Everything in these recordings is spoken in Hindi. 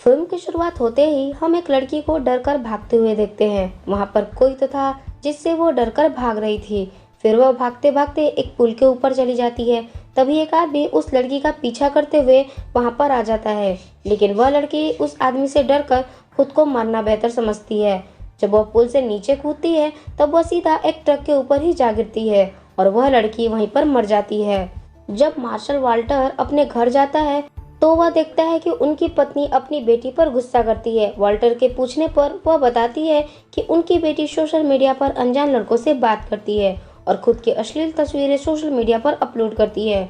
फिल्म की शुरुआत होते ही हम एक लड़की को डरकर भागते हुए देखते हैं। वहां पर कोई तो था जिससे वो डरकर भाग रही थी। फिर वह भागते भागते एक पुल के ऊपर चली जाती है। तभी एक आदमी उस लड़की का पीछा करते हुए वहां पर आ जाता है, लेकिन वह लड़की उस आदमी से डरकर खुद को मारना बेहतर समझती है। जब वह पुल से नीचे कूदती है तब वह सीधा एक ट्रक के ऊपर ही जा गिरती है और वह लड़की वहीं पर मर जाती है। जब मार्शल वाल्टर अपने घर जाता है तो वह देखता है कि उनकी पत्नी अपनी बेटी पर गुस्सा करती है। वाल्टर के पूछने पर वह बताती है कि उनकी बेटी सोशल मीडिया पर अनजान लड़कों से बात करती है और खुद की अश्लील तस्वीरें सोशल मीडिया पर अपलोड करती है।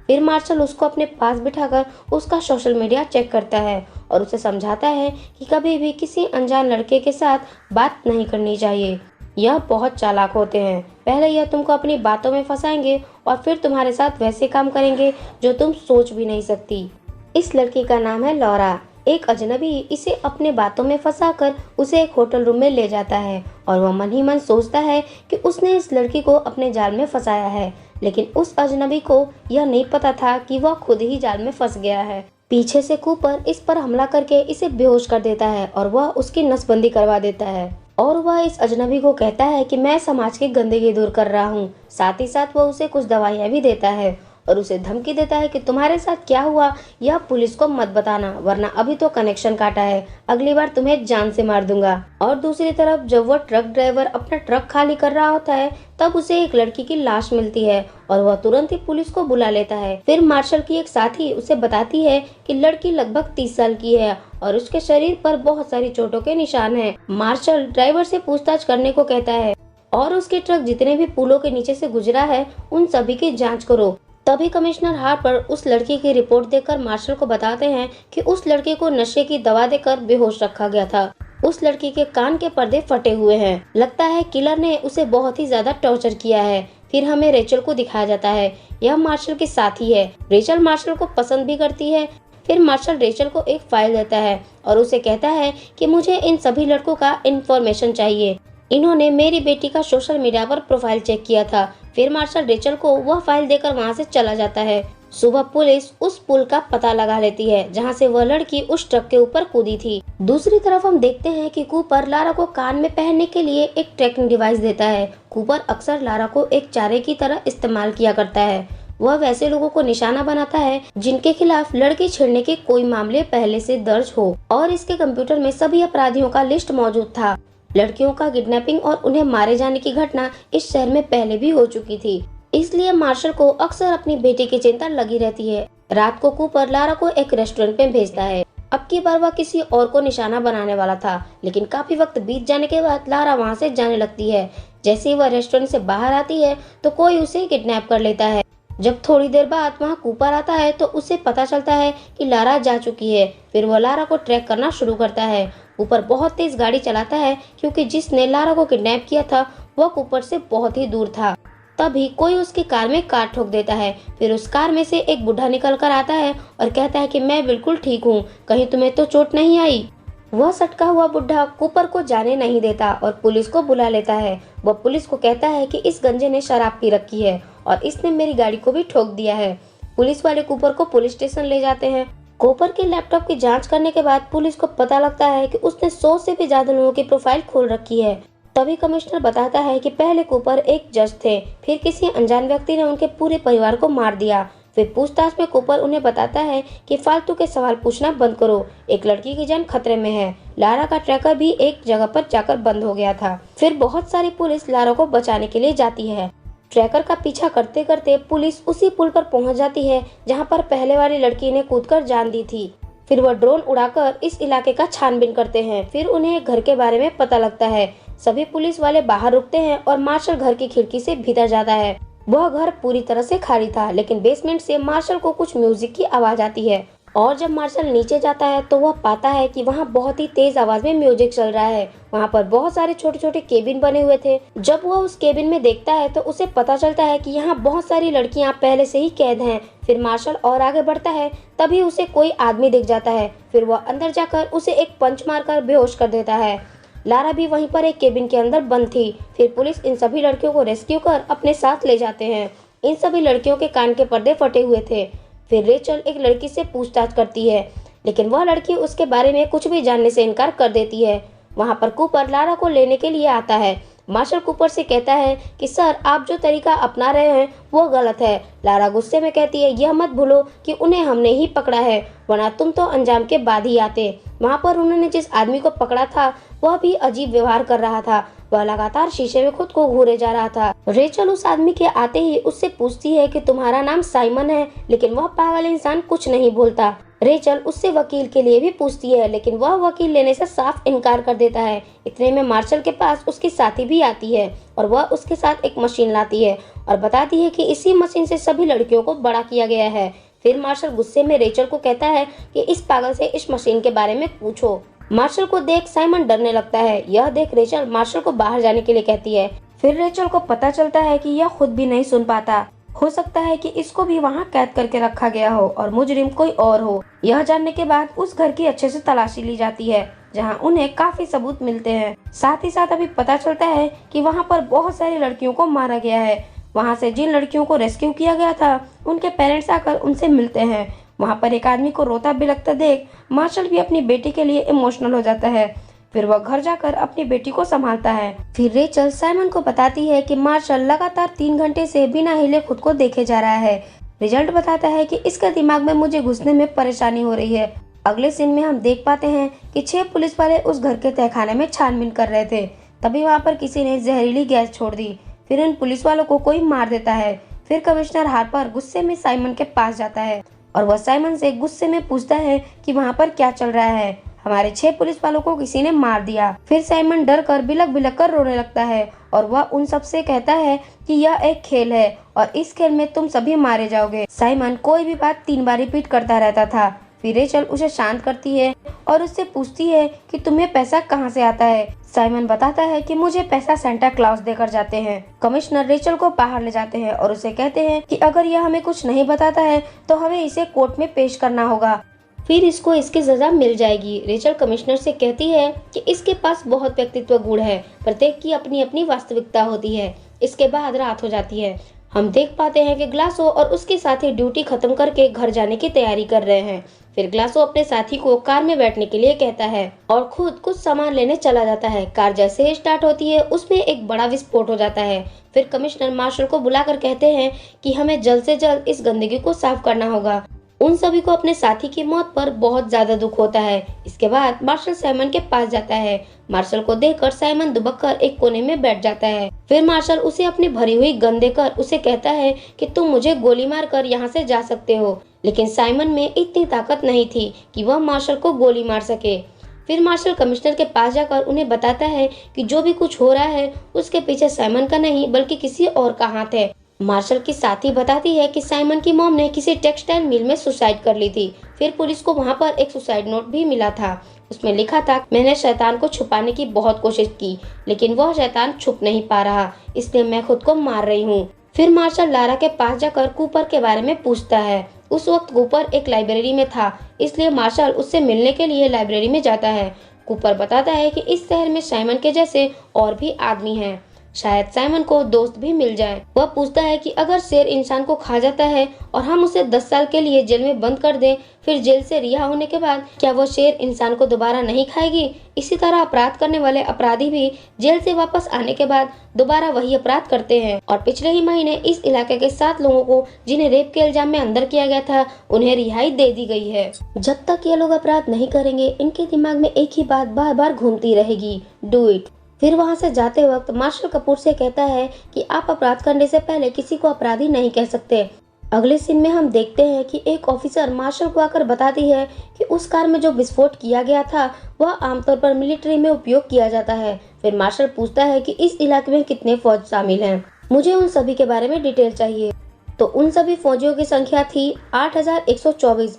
फिर मार्शल उसको अपने पास बिठाकर उसका सोशल मीडिया चेक करता है और उसे समझाता है कि कभी भी किसी अनजान लड़के के साथ बात नहीं करनी चाहिए। यह बहुत चालाक होते हैं। पहले यह तुमको अपनी बातों में फंसाएंगे और फिर तुम्हारे साथ वैसे काम करेंगे जो तुम सोच भी नहीं सकती। इस लड़की का नाम है लॉरा। एक अजनबी इसे अपने बातों में फंसाकर उसे एक होटल रूम में ले जाता है और वह मन ही मन सोचता है कि उसने इस लड़की को अपने जाल में फंसाया है, लेकिन उस अजनबी को यह नहीं पता था कि वह खुद ही जाल में फंस गया है। पीछे से कूपर इस पर हमला करके इसे बेहोश कर देता है और वह उसकी नसबंदी करवा देता है और वह इस अजनबी को कहता है कि मैं समाज की गंदगी दूर कर रहा हूँ। साथ ही साथ वह उसे कुछ दवाइयाँ भी देता है और उसे धमकी देता है कि तुम्हारे साथ क्या हुआ यह पुलिस को मत बताना, वरना अभी तो कनेक्शन काटा है, अगली बार तुम्हें जान से मार दूंगा। और दूसरी तरफ जब वह ट्रक ड्राइवर अपना ट्रक खाली कर रहा होता है तब उसे एक लड़की की लाश मिलती है और वह तुरंत ही पुलिस को बुला लेता है। फिर मार्शल की एक साथी उसे बताती है कि लड़की लगभग 30 साल की है और उसके शरीर पर बहुत सारी चोटों के निशान हैं। मार्शल ड्राइवर से पूछताछ करने को कहता है और उसके ट्रक जितने भी पुलों के नीचे से गुजरा है उन सभी की जांच करो। तभी कमिश्नर हार्पर उस लड़की की रिपोर्ट देखकर मार्शल को बताते हैं कि उस लड़के को नशे की दवा देकर बेहोश रखा गया था। उस लड़की के कान के पर्दे फटे हुए हैं। लगता है किलर ने उसे बहुत ही ज्यादा टॉर्चर किया है। फिर हमें रेचल को दिखाया जाता है। यह मार्शल की साथी है। रेचल मार्शल को पसंद भी करती है। फिर मार्शल रेचल को एक फाइल देता है और उसे कहता है कि मुझे इन सभी लड़कों का इंफॉर्मेशन चाहिए। इन्होंने मेरी बेटी का सोशल मीडिया पर प्रोफाइल चेक किया था। फिर मार्शल रेचल को वह फाइल देकर वहां से चला जाता है। सुबह पुलिस उस पुल का पता लगा लेती है जहां से वह लड़की उस ट्रक के ऊपर कूदी थी। दूसरी तरफ हम देखते हैं कि कूपर लारा को कान में पहनने के लिए एक ट्रैकिंग डिवाइस देता है। कूपर अक्सर लारा को एक चारे की तरह इस्तेमाल किया करता है। वह वैसे लोगों को निशाना बनाता है जिनके खिलाफ लड़की छेड़ने के कोई मामले पहले से दर्ज हो और इसके कंप्यूटर में सभी अपराधियों का लिस्ट मौजूद था। लड़कियों का किडनैपिंग और उन्हें मारे जाने की घटना इस शहर में पहले भी हो चुकी थी, इसलिए मार्शल को अक्सर अपनी बेटी की चिंता लगी रहती है। रात को कूपर लारा को एक रेस्टोरेंट में भेजता है। अब की बार वह किसी और को निशाना बनाने वाला था, लेकिन काफी वक्त बीत जाने के बाद लारा वहां से जाने लगती है। जैसे ही वह रेस्टोरेंट से बाहर आती है तो कोई उसे किडनैप कर लेता है। जब थोड़ी देर बाद वहां कूपर आता है तो उसे पता चलता है कि लारा जा चुकी है। फिर वह लारा को ट्रैक करना शुरू करता है। कूपर बहुत तेज गाड़ी चलाता है क्योंकि जिसने लारा को किडनैप किया था वह कूपर से बहुत ही दूर था। तभी कोई उसकी कार में कार ठोक देता है। फिर उस कार में से एक बूढ़ा निकल कर आता है और कहता है कि मैं बिल्कुल ठीक हूँ, कहीं तुम्हें तो चोट नहीं आई। वह सटका हुआ बुढ़ा कूपर को जाने नहीं देता और पुलिस को बुला लेता है। वह पुलिस को कहता है कि इस गंजे ने शराब पी रखी है और इसने मेरी गाड़ी को भी ठोक दिया है। पुलिस वाले कूपर को पुलिस स्टेशन ले जाते हैं। कूपर के लैपटॉप की जांच करने के बाद पुलिस को पता लगता है कि उसने 100 से भी ज्यादा लोगों की प्रोफाइल खोल रखी है। तभी कमिश्नर बताता है कि पहले कूपर एक जज थे, फिर किसी अनजान व्यक्ति ने उनके पूरे परिवार को मार दिया। फिर पूछताछ में कूपर उन्हें बताता है कि फालतू के सवाल पूछना बंद करो, एक लड़की की जान खतरे में है। लारा का ट्रैकर भी एक जगह पर जाकर बंद हो गया था। फिर बहुत सारी पुलिस लारा को बचाने के लिए जाती है। ट्रैकर का पीछा करते करते पुलिस उसी पुल पर पहुंच जाती है जहां पर पहले वाली लड़की ने कूदकर जान दी थी। फिर वह ड्रोन उड़ाकर इस इलाके का छानबीन करते हैं। फिर उन्हें एक घर के बारे में पता लगता है। सभी पुलिस वाले बाहर रुकते हैं और मार्शल घर की खिड़की से भीतर जाता है। वह घर पूरी तरह से खाली था, लेकिन बेसमेंट से मार्शल को कुछ म्यूजिक की आवाज आती है और जब मार्शल नीचे जाता है तो वह पाता है कि वहाँ बहुत ही तेज आवाज में म्यूजिक चल रहा है। वहाँ पर बहुत सारे छोटे छोटे केबिन बने हुए थे। जब वह उस केबिन में देखता है तो उसे पता चलता है कि यहाँ बहुत सारी लड़कियाँ पहले से ही कैद हैं। फिर मार्शल और आगे बढ़ता है, तभी उसे कोई आदमी दिख जाता है। फिर वह अंदर जाकर उसे एक पंच मारकर बेहोश कर देता है। लारा भी वहीं पर एक केबिन के अंदर बंद थी। फिर पुलिस इन सभी लड़कियों को रेस्क्यू कर अपने साथ ले जाते हैं। इन सभी लड़कियों के कान के पर्दे फटे हुए थे। फिर रेचल एक लड़की से पूछताछ करती है लेकिन वह लड़की उसके बारे में कुछ भी जानने से इनकार कर देती है। वहाँ पर कूपर लारा को लेने के लिए आता है। मार्शल कूपर से कहता है कि सर, आप जो तरीका अपना रहे हैं वो गलत है। लारा गुस्से में कहती है, यह मत भूलो कि उन्हें हमने ही पकड़ा है, वरना तुम तो अंजाम के बाद ही आते। वहाँ पर उन्होंने जिस आदमी को पकड़ा था वह भी अजीब व्यवहार कर रहा था। वह लगातार शीशे में खुद को घूरे जा रहा था। रेचल उस आदमी के आते ही उससे पूछती है कि तुम्हारा नाम साइमन है, लेकिन वह पागल इंसान कुछ नहीं बोलता। रेचल उससे वकील के लिए भी पूछती है, लेकिन वह वकील लेने से साफ इनकार कर देता है। इतने में मार्शल के पास उसकी साथी भी आती है और वह उसके साथ एक मशीन लाती है और बताती है कि इसी मशीन से सभी लड़कियों को बड़ा किया गया है। फिर मार्शल गुस्से में रेचल को कहता है कि इस पागल से इस मशीन के बारे में पूछो। मार्शल को देख साइमन डरने लगता है। यह देख रेचल मार्शल को बाहर जाने के लिए कहती है। फिर रेचल को पता चलता है कि यह खुद भी नहीं सुन पाता। हो सकता है कि इसको भी वहाँ कैद करके रखा गया हो और मुजरिम कोई और हो। यह जानने के बाद उस घर की अच्छे से तलाशी ली जाती है, जहाँ उन्हें काफी सबूत मिलते हैं। साथ ही साथ अभी पता चलता है कि वहाँ पर बहुत सारी लड़कियों को मारा गया है। वहाँ से जिन लड़कियों को रेस्क्यू किया गया था उनके पेरेंट्स आकर उनसे मिलते हैं। वहाँ पर एक आदमी को रोता बिलखता देख मार्शल भी अपनी बेटी के लिए इमोशनल हो जाता है। फिर वह घर जाकर अपनी बेटी को संभालता है। फिर रेचल साइमन को बताती है कि मार्शल लगातार 3 घंटे से बिना हिले खुद को देखे जा रहा है। रिजल्ट बताता है कि इसके दिमाग में मुझे घुसने में परेशानी हो रही है। अगले सीन में हम देख पाते हैं कि 6 पुलिस वाले उस घर के तहखाने में छानबीन कर रहे थे। तभी वहाँ पर किसी ने जहरीली गैस छोड़ दी। फिर इन पुलिस वालों को कोई मार देता है। फिर कमिश्नर हार्पर गुस्से में साइमन के पास जाता है और वह साइमन से गुस्से में पूछता है कि वहाँ पर क्या चल रहा है। हमारे 6 पुलिस वालों को किसी ने मार दिया। फिर साइमन डर कर बिलख बिलख कर रोने लगता है और वह उन सब से कहता है कि यह एक खेल है और इस खेल में तुम सभी मारे जाओगे। साइमन कोई भी बात 3 बार रिपीट करता रहता था। फिर रेचल उसे शांत करती है और उससे पूछती है कि तुम्हें पैसा कहाँ से आता है। साइमन बताता है कि मुझे पैसा सेंटा क्लॉज देकर जाते हैं। कमिश्नर रेचल को बाहर ले जाते हैं और उसे कहते हैं कि अगर यह हमें कुछ नहीं बताता है तो हमें इसे कोर्ट में पेश करना होगा, फिर इसको इसकी सजा मिल जाएगी। रेचल कमिश्नर से कहती है कि इसके पास बहुत व्यक्तित्व गुण है, प्रत्येक की अपनी अपनी वास्तविकता होती है। इसके बाद रात हो जाती है। हम देख पाते हैं कि ग्लासो और उसके साथी ड्यूटी खत्म करके घर जाने की तैयारी कर रहे हैं। फिर ग्लासो अपने साथी को कार में बैठने के लिए कहता है और खुद कुछ सामान लेने चला जाता है। कार जैसे ही स्टार्ट होती है उसमें एक बड़ा विस्फोट हो जाता है। फिर कमिश्नर मार्शल को बुलाकर कहते हैं कि हमें जल्द से जल्द इस गंदगी को साफ करना होगा। उन सभी को अपने साथी की मौत पर बहुत ज्यादा दुख होता है। इसके बाद मार्शल साइमन के पास जाता है। मार्शल को देखकर साइमन दुबक कर एक कोने में बैठ जाता है। फिर मार्शल उसे अपनी भरी हुई गन देकर उसे कहता है कि तुम मुझे गोली मार कर यहाँ से जा सकते हो, लेकिन साइमन में इतनी ताकत नहीं थी कि वह मार्शल को गोली मार सके। फिर मार्शल कमिश्नर के पास जाकर उन्हें बताता है कि जो भी कुछ हो रहा है उसके पीछे साइमन का नहीं बल्कि किसी और का हाथ है। मार्शल की साथी बताती है कि साइमन की मॉम ने किसी टेक्सटाइल मिल में सुसाइड कर ली थी। फिर पुलिस को वहाँ पर एक सुसाइड नोट भी मिला था। उसमें लिखा था, मैंने शैतान को छुपाने की बहुत कोशिश की लेकिन वह शैतान छुप नहीं पा रहा, इसलिए मैं खुद को मार रही हूँ। फिर मार्शल लारा के पास जाकर कूपर के बारे में पूछता है। उस वक्त कूपर एक लाइब्रेरी में था, इसलिए मार्शल उससे मिलने के लिए लाइब्रेरी में जाता है। कूपर बताता है कि इस शहर में साइमन के जैसे और भी आदमी हैं, शायद साइमन को दोस्त भी मिल जाए। वह पूछता है कि अगर शेर इंसान को खा जाता है और हम उसे 10 साल के लिए जेल में बंद कर दें, फिर जेल से रिहा होने के बाद क्या वो शेर इंसान को दोबारा नहीं खाएगी? इसी तरह अपराध करने वाले अपराधी भी जेल से वापस आने के बाद दोबारा वही अपराध करते हैं। और पिछले ही महीने इस इलाके के 7 लोगों को जिन्हें रेप के इल्जाम में अंदर किया गया था, उन्हें रिहाई दे दी गई है। जब तक ये लोग अपराध नहीं करेंगे, इनके दिमाग में एक ही बात बार बार घूमती रहेगी, डू इट। फिर वहां से जाते वक्त मार्शल कपूर से कहता है कि आप अपराध करने से पहले किसी को अपराधी नहीं कह सकते। अगले सीन में हम देखते हैं कि एक ऑफिसर मार्शल को आकर बताती है कि उस कार में जो विस्फोट किया गया था वह आमतौर पर मिलिट्री में उपयोग किया जाता है। फिर मार्शल पूछता है कि इस इलाके में कितने फौज शामिल हैं, मुझे उन सभी के बारे में डिटेल चाहिए। तो उन सभी फौजियों की संख्या थी 8124।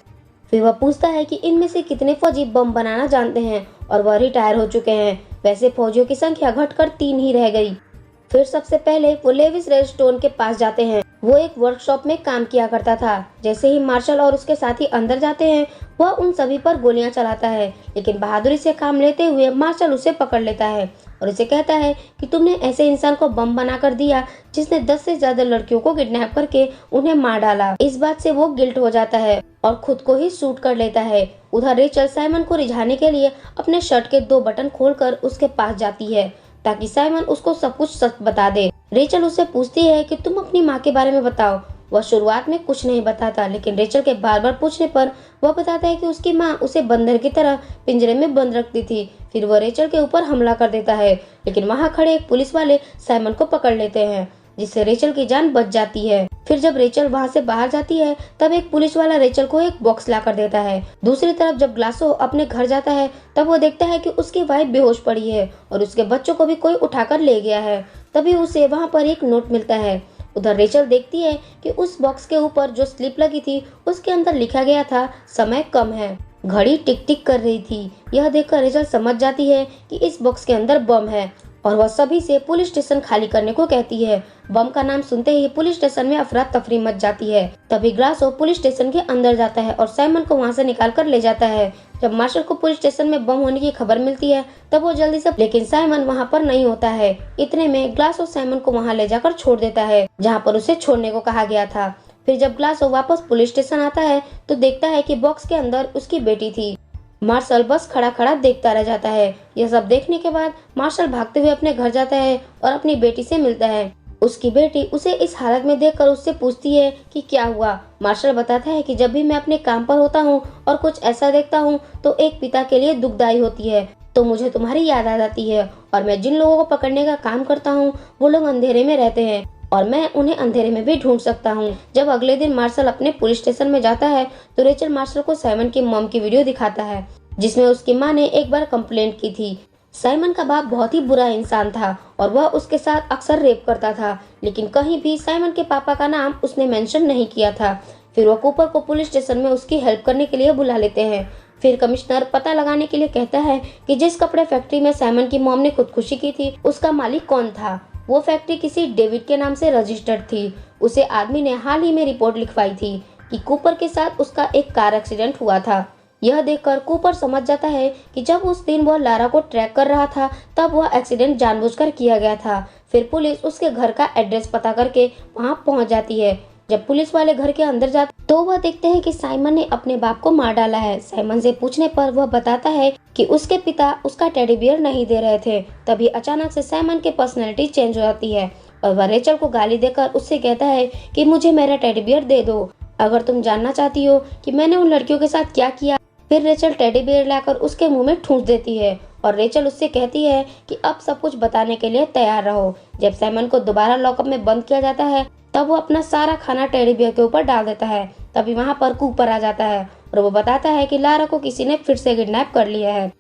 फिर वह पूछता है कि इनमें से कितने फौजी बम बनाना जानते हैं और वह रिटायर हो चुके हैं। वैसे फौजियों की संख्या घटकर 3 ही रह गई। फिर सबसे पहले वो लेविस रेडस्टोन के पास जाते हैं। वो एक वर्कशॉप में काम किया करता था। जैसे ही मार्शल और उसके साथी अंदर जाते हैं, वह उन सभी पर गोलियां चलाता है, लेकिन बहादुरी से काम लेते हुए मार्शल उसे पकड़ लेता है और उसे कहता है कि तुमने ऐसे इंसान को बम बनाकर दिया जिसने 10 से ज्यादा लड़कियों को किडनैप करके उन्हें मार डाला। इस बात से वो गिल्ट हो जाता है और खुद को ही शूट कर लेता है। उधर रेचल साइमन को रिझाने के लिए अपने शर्ट के 2 बटन खोलकर उसके पास जाती है ताकि साइमन उसको सब कुछ सच बता दे। रेचल उससे पूछती है कि तुम अपनी माँ के बारे में बताओ। वह शुरुआत में कुछ नहीं बताता, लेकिन रेचल के बार बार पूछने पर वह बताता है कि उसकी माँ उसे बंदर की तरह पिंजरे में बंद रखती थी। फिर वह रेचल के ऊपर हमला कर देता है, लेकिन वहाँ खड़े एक पुलिस वाले साइमन को पकड़ लेते हैं, जिससे रेचल की जान बच जाती है। फिर जब रेचल वहाँ से बाहर जाती है तब एक पुलिस वाला रेचल को एक बॉक्स ला कर देता है। दूसरी तरफ जब ग्लासो अपने घर जाता है तब वो देखता है कि उसकी वाइफ बेहोश पड़ी है और उसके बच्चों को भी कोई उठाकर ले गया है। तभी उसे वहाँ पर एक नोट मिलता है। उधर रेचल देखती है कि उस बॉक्स के ऊपर जो स्लिप लगी थी उसके अंदर लिखा गया था समय कम है। घड़ी टिक टिक कर रही थी। यह देखकर रेचल समझ जाती है कि इस बॉक्स के अंदर बम है और वह सभी से पुलिस स्टेशन खाली करने को कहती है। बम का नाम सुनते ही पुलिस स्टेशन में अफरा तफरी मच जाती है। तभी ग्लासो पुलिस स्टेशन के अंदर जाता है और साइमन को वहां से निकाल कर ले जाता है। जब मार्शल को पुलिस स्टेशन में बम होने की खबर मिलती है तब वो जल्दी से, लेकिन साइमन वहां पर नहीं होता है। इतने में ग्लासो साइमन को वहां ले जाकर छोड़ देता है जहाँ पर उसे छोड़ने को कहा गया था। फिर जब ग्लासो वापस पुलिस स्टेशन आता है तो देखता है कि बॉक्स के अंदर उसकी बेटी थी। मार्शल बस खड़ा खड़ा देखता रह जाता है। यह सब देखने के बाद मार्शल भागते हुए अपने घर जाता है और अपनी बेटी से मिलता है। उसकी बेटी उसे इस हालत में देखकर उससे पूछती है कि क्या हुआ। मार्शल बताता है कि जब भी मैं अपने काम पर होता हूँ और कुछ ऐसा देखता हूँ तो एक पिता के लिए दुखदायी होती है, तो मुझे तुम्हारी याद आ जाती है और मैं जिन लोगों को पकड़ने का काम करता हूँ वो लोग अंधेरे में रहते हैं और मैं उन्हें अंधेरे में भी ढूंढ सकता हूँ। जब अगले दिन मार्शल अपने पुलिस स्टेशन में जाता है तो रेचल मार्शल को साइमन की मॉम की वीडियो दिखाता है जिसमें उसकी माँ ने एक बार कंप्लेंट की थी। साइमन का बाप बहुत ही बुरा इंसान था और वह उसके साथ अक्सर रेप करता था, लेकिन कहीं भी साइमन के पापा का नाम उसने मेंशन नहीं किया था। फिर वह कूपर को पुलिस स्टेशन में उसकी हेल्प करने के लिए बुला लेते हैं। फिर कमिश्नर पता लगाने के लिए कहता है कि जिस कपड़े फैक्ट्री में साइमन की मॉम ने खुदकुशी की थी उसका मालिक कौन था। वो फैक्ट्री किसी डेविड के नाम से रजिस्टर्ड थी। उसे आदमी ने हाल ही में रिपोर्ट लिखवाई थी कि कूपर के साथ उसका एक कार एक्सीडेंट हुआ था। यह देखकर कूपर समझ जाता है कि जब उस दिन वह लारा को ट्रैक कर रहा था तब वह एक्सीडेंट जानबूझकर किया गया था। फिर पुलिस उसके घर का एड्रेस पता करके वहां पहुंच जाती है। जब पुलिस वाले घर के अंदर जाते तो वह देखते हैं कि साइमन ने अपने बाप को मार डाला है। साइमन से पूछने पर वह बताता है कि उसके पिता उसका टेडी बियर नहीं दे रहे थे। तभी अचानक से साइमन की पर्सनैलिटी चेंज हो जाती है और वह रेचल को गाली देकर उससे कहता है कि मुझे मेरा टेडी बियर दे दो अगर तुम जानना चाहती हो कि मैंने उन लड़कियों के साथ क्या किया। फिर रेचल टेडी बियर लाकर उसके मुंह में ठूंस देती है और रेचल उससे कहती है कि अब सब कुछ बताने के लिए तैयार रहो। जब साइमन को दोबारा लॉकअप में बंद किया जाता है तब वो अपना सारा खाना टेडी बियर के ऊपर डाल देता है। तभी वहाँ पर कूपर आ जाता है और वो बताता है कि लारा को किसी ने फिर से किडनैप कर लिया है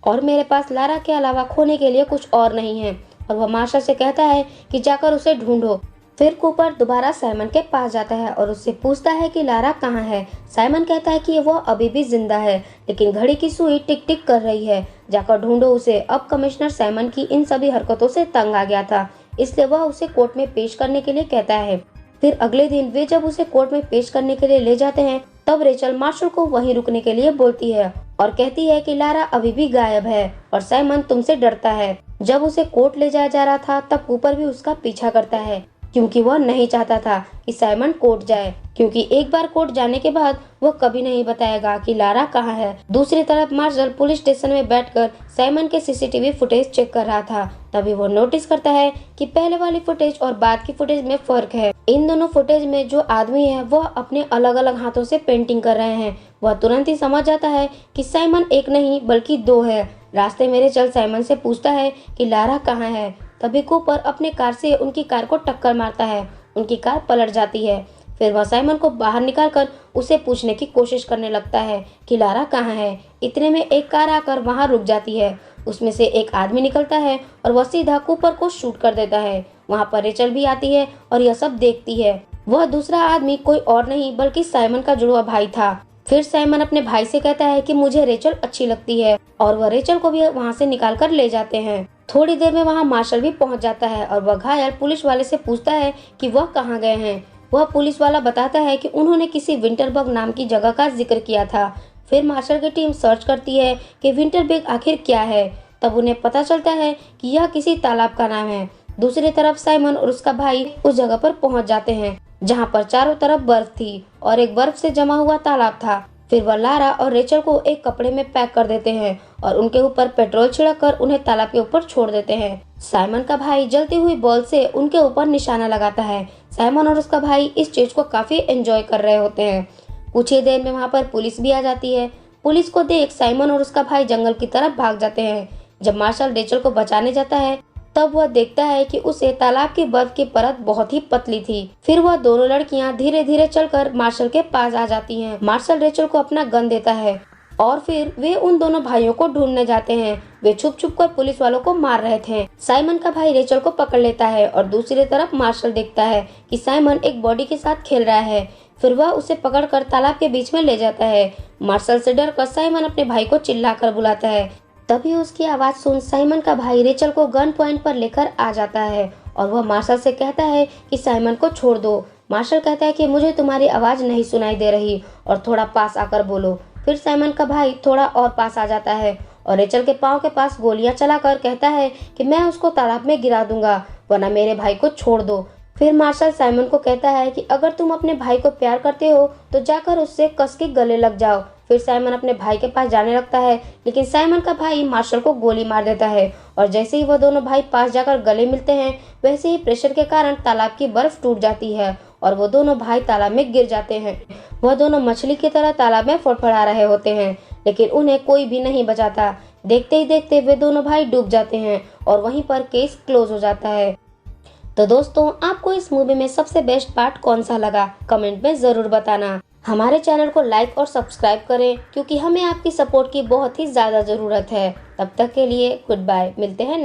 और मेरे पास लारा के अलावा खोने के लिए कुछ और नहीं है, और वह मार्शल से कहता है कि जाकर उसे ढूंढो। फिर कूपर दोबारा साइमन के पास जाता है और उससे पूछता है कि लारा कहाँ है। साइमन कहता है कि वह अभी भी जिंदा है, लेकिन घड़ी की सुई टिक टिक कर रही है, जाकर ढूंढो उसे। अब कमिश्नर साइमन की इन सभी हरकतों से तंग आ गया था, इसलिए वह उसे कोर्ट में पेश करने के लिए कहता है। फिर अगले दिन वे जब उसे कोर्ट में पेश करने के लिए ले जाते हैं तब रेचल मार्शल को वहीं रुकने के लिए बोलती है और कहती है कि लारा अभी भी गायब है और साइमन तुमसे डरता है। जब उसे कोर्ट ले जाया जा रहा था तब कूपर भी उसका पीछा करता है क्योंकि वह नहीं चाहता था कि साइमन कोर्ट जाए, क्योंकि एक बार कोर्ट जाने के बाद वह कभी नहीं बताएगा कि लारा कहाँ है। दूसरी तरफ मार्शल पुलिस स्टेशन में बैठकर साइमन के सीसीटीवी फुटेज चेक कर रहा था। तभी वो नोटिस करता है कि पहले वाली फुटेज और बाद की फुटेज में फर्क है। इन दोनों फुटेज में जो आदमी है वह अपने अलग अलग हाथों से पेंटिंग कर रहे हैं। वह तुरंत ही समझ जाता है कि साइमन एक नहीं बल्कि दो है। रास्ते में रेचल साइमन से पूछता है कि लारा कहाँ है। तभी कूपर अपने कार से उनकी कार को टक्कर मारता है, उनकी कार पलट जाती है। फिर वह साइमन को बाहर निकालकर उसे पूछने की कोशिश करने लगता है कि लारा कहाँ है। इतने में एक कार आकर वहां रुक जाती है। उसमें से एक आदमी निकलता है और वह सीधा कूपर को शूट कर देता है। वहां पर रेचल भी आती है और यह सब देखती है। वह दूसरा आदमी कोई और नहीं बल्कि साइमन का जुड़वा भाई था। फिर साइमन अपने भाई से कहता है कि मुझे रेचल अच्छी लगती है और वह रेचल को भी वहाँ से निकाल कर ले जाते हैं। थोड़ी देर में वहाँ मार्शल भी पहुँच जाता है और वह घायल पुलिस वाले से पूछता है कि वह कहाँ गए हैं। वह पुलिस वाला बताता है कि उन्होंने किसी विंटरबर्ग नाम की जगह का जिक्र किया था। फिर मार्शल की टीम सर्च करती है कि विंटरबर्ग आखिर क्या है। तब उन्हें पता चलता है कि यह किसी तालाब का नाम है। दूसरी तरफ साइमन और उसका भाई उस जगह पर पहुंच जाते हैं। जहाँ पर चारों तरफ बर्फ थी और एक बर्फ से जमा हुआ तालाब था। फिर वह लारा और रेचल को एक कपड़े में पैक कर देते हैं और उनके ऊपर पेट्रोल छिड़क कर उन्हें तालाब के ऊपर छोड़ देते हैं। साइमन का भाई जलती हुई बॉल से उनके ऊपर निशाना लगाता है। साइमन और उसका भाई इस चीज को काफी एंजॉय कर रहे होते हैं। कुछ ही देर में वहाँ पर पुलिस भी आ जाती है। पुलिस को देख साइमन और उसका भाई जंगल की तरफ भाग जाते हैं। जब मार्शल रेचल को बचाने जाता है तब वह देखता है कि उसे तालाब की बर्फ की परत बहुत ही पतली थी। फिर वह दोनों लड़कियां धीरे धीरे चलकर मार्शल के पास आ जाती हैं। मार्शल रेचल को अपना गन देता है और फिर वे उन दोनों भाइयों को ढूंढने जाते हैं। वे छुप छुप कर पुलिस वालों को मार रहे थे। साइमन का भाई रेचल को पकड़ लेता है और दूसरी तरफ मार्शल देखता है कि साइमन एक बॉडी के साथ खेल रहा है। फिर वह उसे पकड़कर तालाब के बीच में ले जाता है। मार्शल से डरकर साइमन अपने भाई को चिल्लाकर बुलाता है। तभी उसकी आवाज सुन साइमन का भाई रेचल को गन पॉइंट पर लेकर आ जाता है और वह मार्शल से कहता है कि साइमन को छोड़ दो। मार्शल कहता है कि मुझे तुम्हारी आवाज नहीं सुनाई दे रही और थोड़ा पास आकर बोलो। फिर साइमन का भाई थोड़ा और पास आ जाता है और रेचल के पाँव के पास गोलियां चलाकर कहता है कि मैं उसको तालाब में गिरा दूंगा, वरना मेरे भाई को छोड़ दो। फिर मार्शल साइमन को कहता है कि अगर तुम अपने भाई को प्यार करते हो तो जाकर उससे कस के गले लग जाओ। फिर साइमन अपने भाई के पास जाने लगता है, लेकिन साइमन का भाई मार्शल को गोली मार देता है और जैसे ही वह दोनों भाई पास जाकर गले मिलते हैं वैसे ही प्रेशर के कारण तालाब की बर्फ टूट जाती है और वो दोनों भाई तालाब में गिर जाते हैं। वह दोनों मछली की तरह तालाब में फड़फड़ा रहे होते हैं, लेकिन उन्हें कोई भी नहीं बचाता। देखते ही देखते वे दोनों भाई डूब जाते हैं और वहीं पर केस क्लोज हो जाता है। तो दोस्तों, आपको इस मूवी में सबसे बेस्ट पार्ट कौन सा लगा, कमेंट में जरूर बताना। हमारे चैनल को लाइक और सब्सक्राइब करें क्योंकि हमें आपकी सपोर्ट की बहुत ही ज्यादा जरूरत है। तब तक के लिए गुड बाय, मिलते हैं